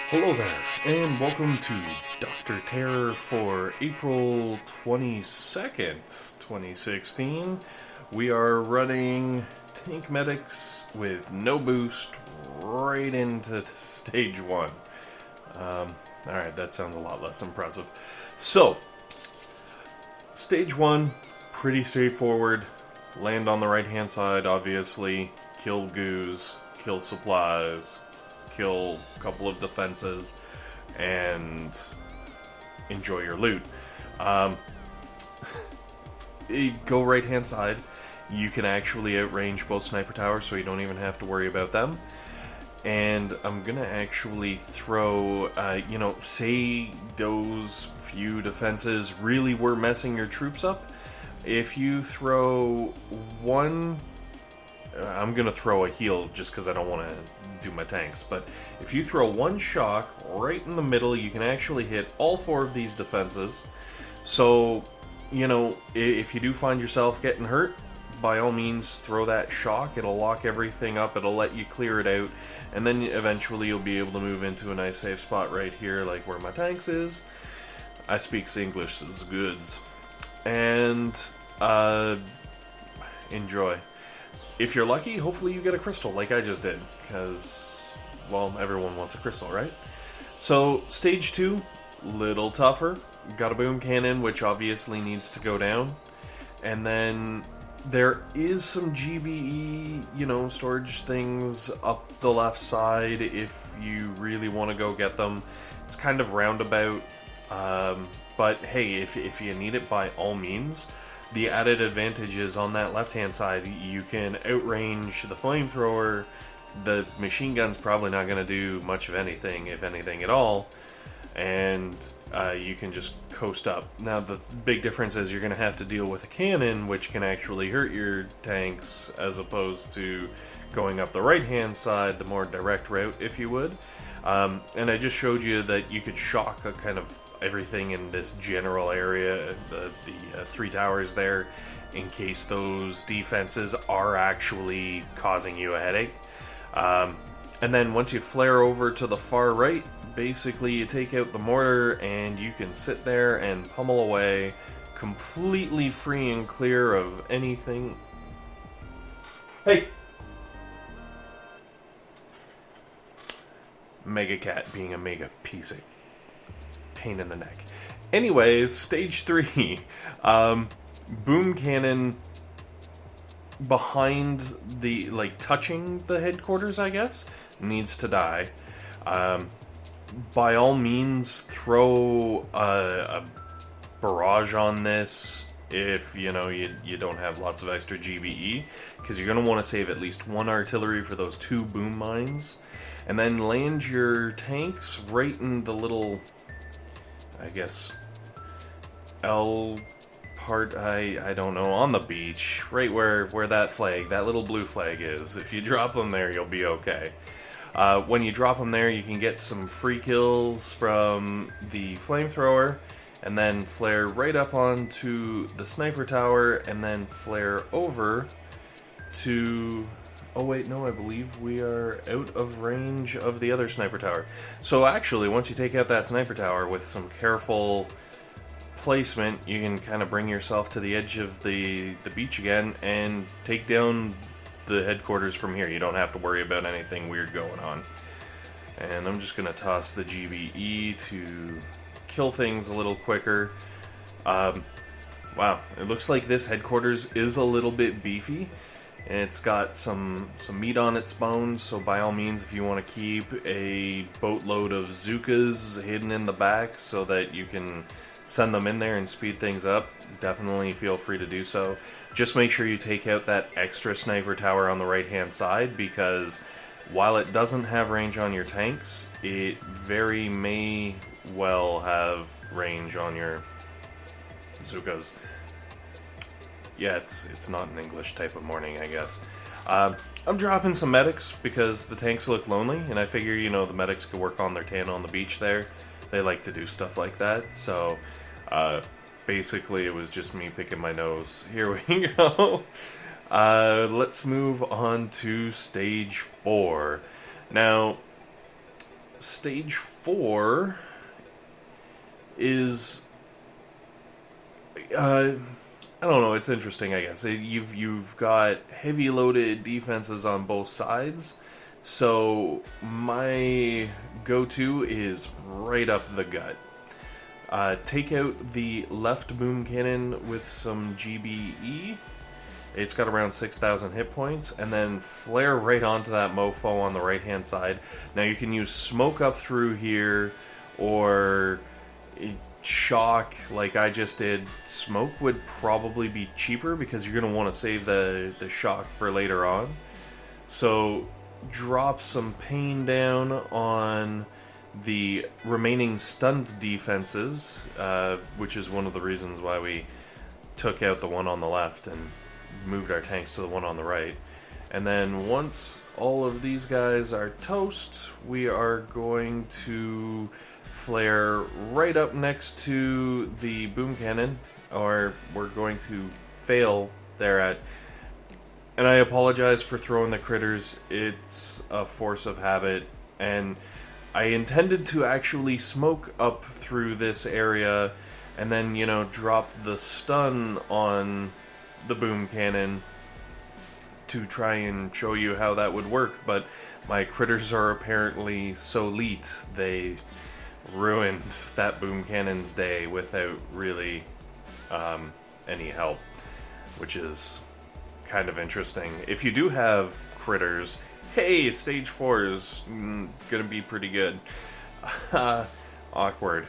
Hello there, and welcome to Dr. Terror for April 22nd, 2016. We are running Tank Medics with no boost right into Stage 1. Alright, that sounds a lot less impressive. So, Stage 1, pretty straightforward. Land on the right-hand side, obviously. Kill goos, kill supplies, kill a couple of defenses, and enjoy your loot. Go right hand side. You can actually outrange both sniper towers, so you don't even have to worry about them. And I'm gonna actually throw, say those few defenses really were messing your troops up. If you throw one, I'm gonna throw a heal just because I don't want to do my tanks, but if you throw one shock right in the middle, you can actually hit all four of these defenses. So, if you do find yourself getting hurt, by all means throw that shock. It'll lock everything up, it'll let you clear it out, and then eventually you'll be able to move into a nice safe spot right here, like where my tanks is. I speak English as goods. And enjoy. If you're lucky, hopefully you get a crystal like I just did, because, well, everyone wants a crystal, right? So, Stage 2, little tougher. Got a boom cannon, which obviously needs to go down. And then there is some GBE, storage things up the left side if you really want to go get them. It's kind of roundabout, but hey, if you need it, by all means. The added advantage is on that left-hand side, you can outrange the flamethrower. The machine gun's probably not going to do much of anything, if anything at all, and you can just coast up. Now, the big difference is you're going to have to deal with a cannon, which can actually hurt your tanks, as opposed to going up the right-hand side, the more direct route, if you would. And I just showed you that you could shock a kind of everything in this general area, the three towers there, in case those defenses are actually causing you a headache. And then once you flare over to the far right, basically you take out the mortar and you can sit there and pummel away, completely free and clear of anything. Hey! Mega Cat being a mega piece of pain in the neck. Anyways, Stage 3. Boom cannon behind the, touching the headquarters, I guess, needs to die. By all means, throw a barrage on this if, you don't have lots of extra GBE, because you're going to want to save at least one artillery for those two boom mines. And then land your tanks right in the little, I guess, L part, I don't know, on the beach, right where that flag, that little blue flag is. If you drop them there, you'll be okay. When you drop them there, you can get some free kills from the flamethrower, and then flare right up onto the sniper tower, and then flare over to... Oh wait, no, I believe we are out of range of the other sniper tower. So actually, once you take out that sniper tower with some careful placement, you can kind of bring yourself to the edge of the beach again and take down the headquarters from here. You don't have to worry about anything weird going on. And I'm just going to toss the GBE to kill things a little quicker. Wow, it looks like this headquarters is a little bit beefy. And it's got some meat on its bones, so by all means, if you want to keep a boatload of Zookas hidden in the back so that you can send them in there and speed things up, definitely feel free to do so. Just make sure you take out that extra sniper tower on the right-hand side, because while it doesn't have range on your tanks, it very may well have range on your Zookas. Yeah, it's not an English type of morning, I guess. I'm dropping some medics because the tanks look lonely, and I figure, the medics could work on their tan on the beach there. They like to do stuff like that, so basically it was just me picking my nose. Here we go. Let's move on to Stage 4. Now, Stage 4 is... I don't know, it's interesting, I guess. You've got heavy loaded defenses on both sides, so my go-to is right up the gut. Take out the left boom cannon with some GBE. It's got around 6,000 hit points, and then flare right onto that mofo on the right-hand side. Now you can use smoke up through here, or shock like I just did. Smoke would probably be cheaper because you're going to want to save the shock for later on. So drop some pain down on the remaining stunned defenses, which is one of the reasons why we took out the one on the left and moved our tanks to the one on the right. And then once all of these guys are toast, we are going to flare right up next to the boom cannon, or we're going to fail there at. And I apologize for throwing the critters, it's a force of habit, and I intended to actually smoke up through this area and then, you know, drop the stun on the boom cannon to try and show you how that would work, but my critters are apparently so elite, they ruined that boom cannon's day without really any help, which is kind of interesting. If you do have critters, hey, stage 4 is gonna be pretty good. Awkward.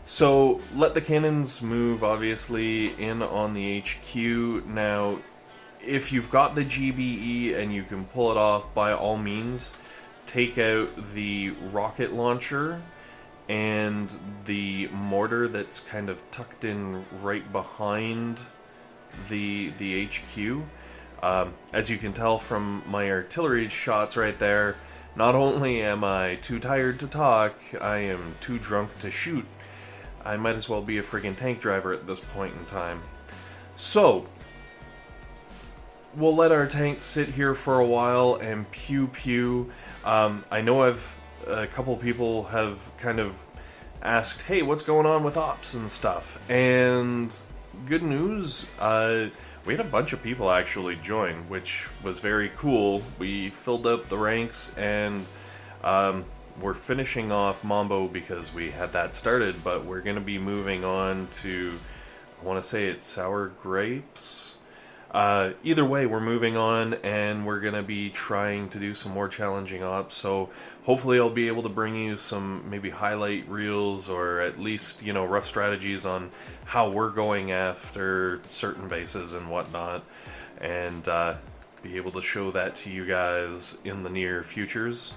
So let the cannons move, obviously, in on the HQ. Now, if you've got the GBE and you can pull it off, by all means, take out the rocket launcher and the mortar that's kind of tucked in right behind the HQ. As you can tell from my artillery shots right there, not only am I too tired to talk, I am too drunk to shoot. I might as well be a friggin' tank driver at this point in time. So, we'll let our tank sit here for a while and pew. I know a couple people have kind of asked, hey, what's going on with ops and stuff? And good news, we had a bunch of people actually join, which was very cool. We filled up the ranks, and we're finishing off Mambo because we had that started, but we're going to be moving on to, I want to say it's Sour Grapes. Either way, we're moving on, and we're going to be trying to do some more challenging ops, so hopefully I'll be able to bring you some maybe highlight reels, or at least, you know, rough strategies on how we're going after certain bases and whatnot, and be able to show that to you guys in the near futures.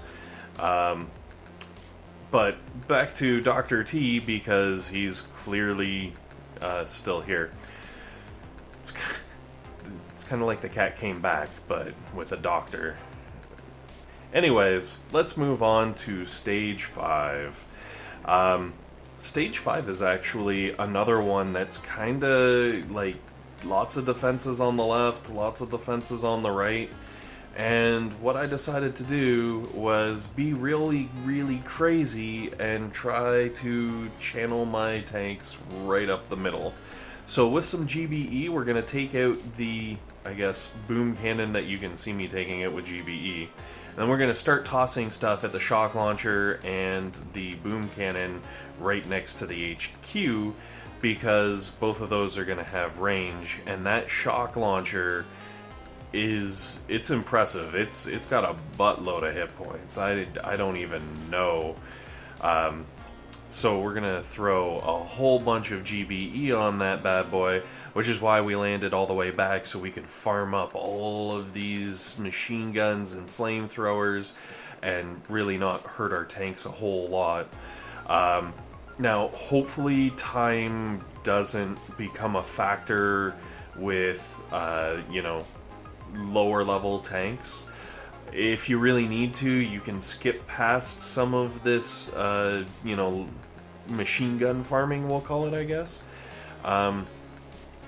But back to Dr. T, because he's clearly still here. It's kind of like the cat came back, but with a doctor. Anyways, let's move on to Stage 5. Stage 5 is actually another one that's kind of like lots of defenses on the left, lots of defenses on the right. And what I decided to do was be really, really crazy and try to channel my tanks right up the middle. So with some GBE, we're going to take out the, I guess, boom cannon that you can see me taking out with GBE. And then we're going to start tossing stuff at the shock launcher and the boom cannon right next to the HQ, because both of those are going to have range. And that shock launcher it's impressive. It's got a buttload of hit points. I don't even know. So we're gonna throw a whole bunch of GBE on that bad boy, which is why we landed all the way back, so we could farm up all of these machine guns and flamethrowers and really not hurt our tanks a whole lot. Now, hopefully time doesn't become a factor with, you know, lower level tanks. If you really need to, you can skip past some of this, you know, machine gun farming, we'll call it, I guess.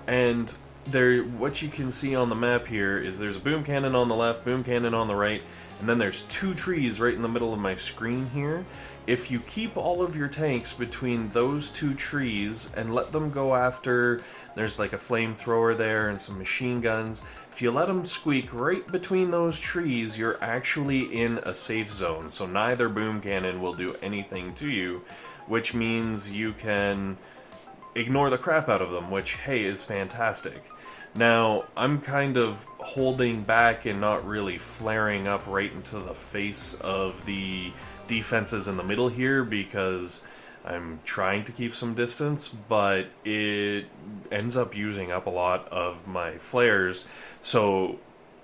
And what you can see on the map here is there's a boom cannon on the left, boom cannon on the right, and then there's 2 trees right in the middle of my screen here. If you keep all of your tanks between those 2 trees and let them go after, there's like a flamethrower there and some machine guns. If you let them squeak right between those trees, you're actually in a safe zone. So neither boom cannon will do anything to you, which means you can ignore the crap out of them, which, hey, is fantastic. Now, I'm kind of holding back and not really flaring up right into the face of the defenses in the middle here because I'm trying to keep some distance, but it ends up using up a lot of my flares. So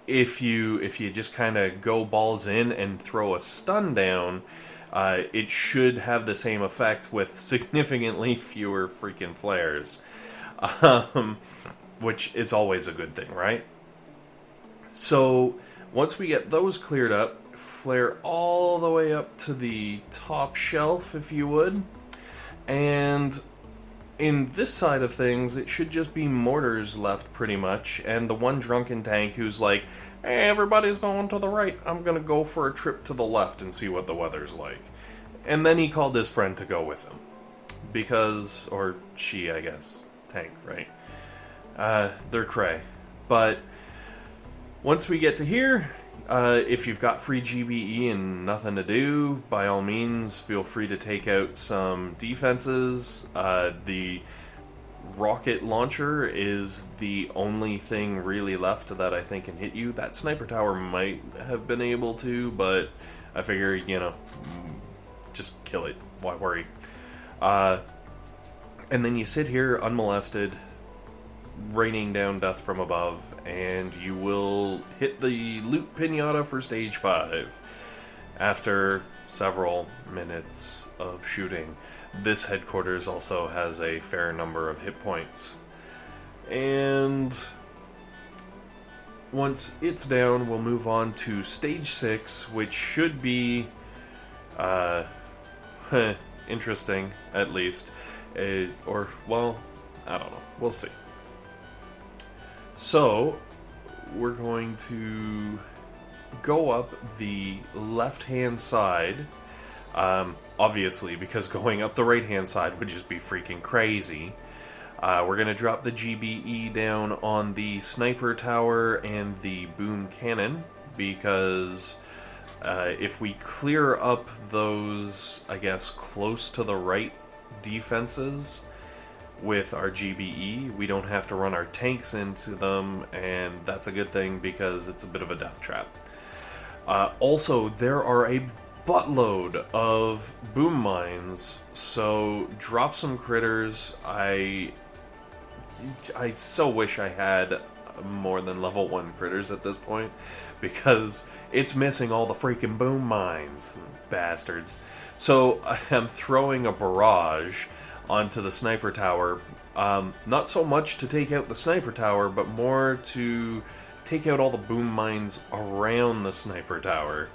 if you just kind of go balls in and throw a stun down, it should have the same effect with significantly fewer freaking flares. Which is always a good thing, right? So once we get those cleared up, flare all the way up to the top shelf, if you would. And in this side of things, it should just be mortars left pretty much, and the one drunken tank who's like, hey, everybody's going to the right, I'm gonna go for a trip to the left and see what the weather's like. And then he called his friend to go with him. Because, or she, I guess, tank, right? They're cray. But once we get to here, if you've got free GBE and nothing to do, by all means, feel free to take out some defenses. The rocket launcher is the only thing really left that I think can hit you. That sniper tower might have been able to, but I figure, you know, just kill it. Why worry? And then you sit here unmolested, raining down death from above, and you will hit the loot pinata for stage 5 after several minutes of shooting. This headquarters also has a fair number of hit points. And once it's down, we'll move on to stage 6, which should be interesting, at least. Or, well, I don't know. We'll see. So, we're going to go up the left-hand side, obviously, because going up the right-hand side would just be freaking crazy. We're going to drop the GBE down on the sniper tower and the boom cannon, because if we clear up those, I guess, close to the right defenses with our GBE, we don't have to run our tanks into them, and that's a good thing because it's a bit of a death trap. Also, there are a buttload of boom mines, so drop some critters. I so wish I had more than level 1 critters at this point, because it's missing all the freaking boom mines, bastards. So I'm throwing a barrage onto the sniper tower, not so much to take out the sniper tower, but more to take out all the boom mines around the sniper tower,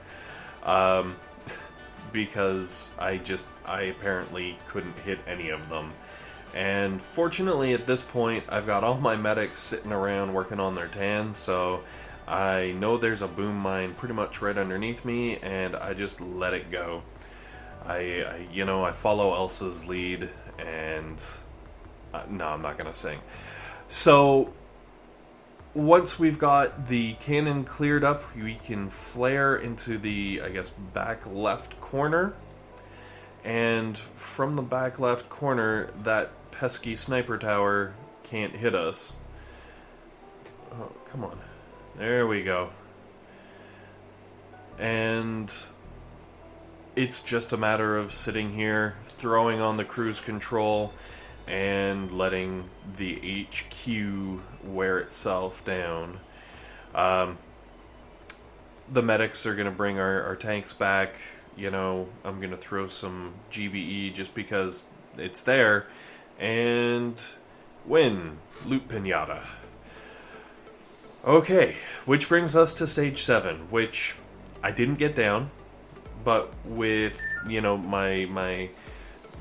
because I apparently couldn't hit any of them. And fortunately at this point I've got all my medics sitting around working on their tans, so I know there's a boom mine pretty much right underneath me, and I just let it go. I follow Elsa's lead, and no, I'm not gonna sing. So once we've got the cannon cleared up, we can flare into the, I guess, back left corner, and from the back left corner, that pesky sniper tower can't hit us. Oh, come on. There we go. And it's just a matter of sitting here, throwing on the cruise control, and letting the HQ wear itself down. The medics are going to bring our tanks back. You know, I'm going to throw some GBE just because it's there, and win. Loot pinata. Okay, which brings us to stage 7, which I didn't get down, but with, you know, my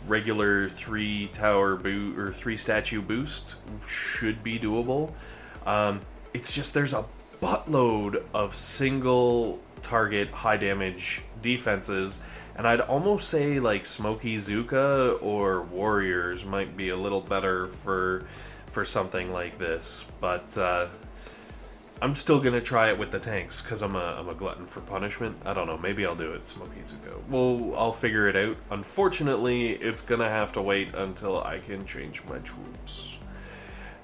regular 3 tower boot or 3 statue boost should be doable. It's just there's a buttload of single target high damage defenses, and I'd almost say like Smoky Zooka or Warriors might be a little better for something like this, but I'm still gonna try it with the tanks because I'm a glutton for punishment. I don't know, maybe I'll do it Smoky Zooka. Well, I'll figure it out. Unfortunately, it's gonna have to wait until I can change my troops.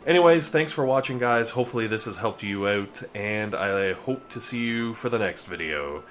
Anyways, thanks for watching, guys. Hopefully this has helped you out, and I hope to see you for the next video.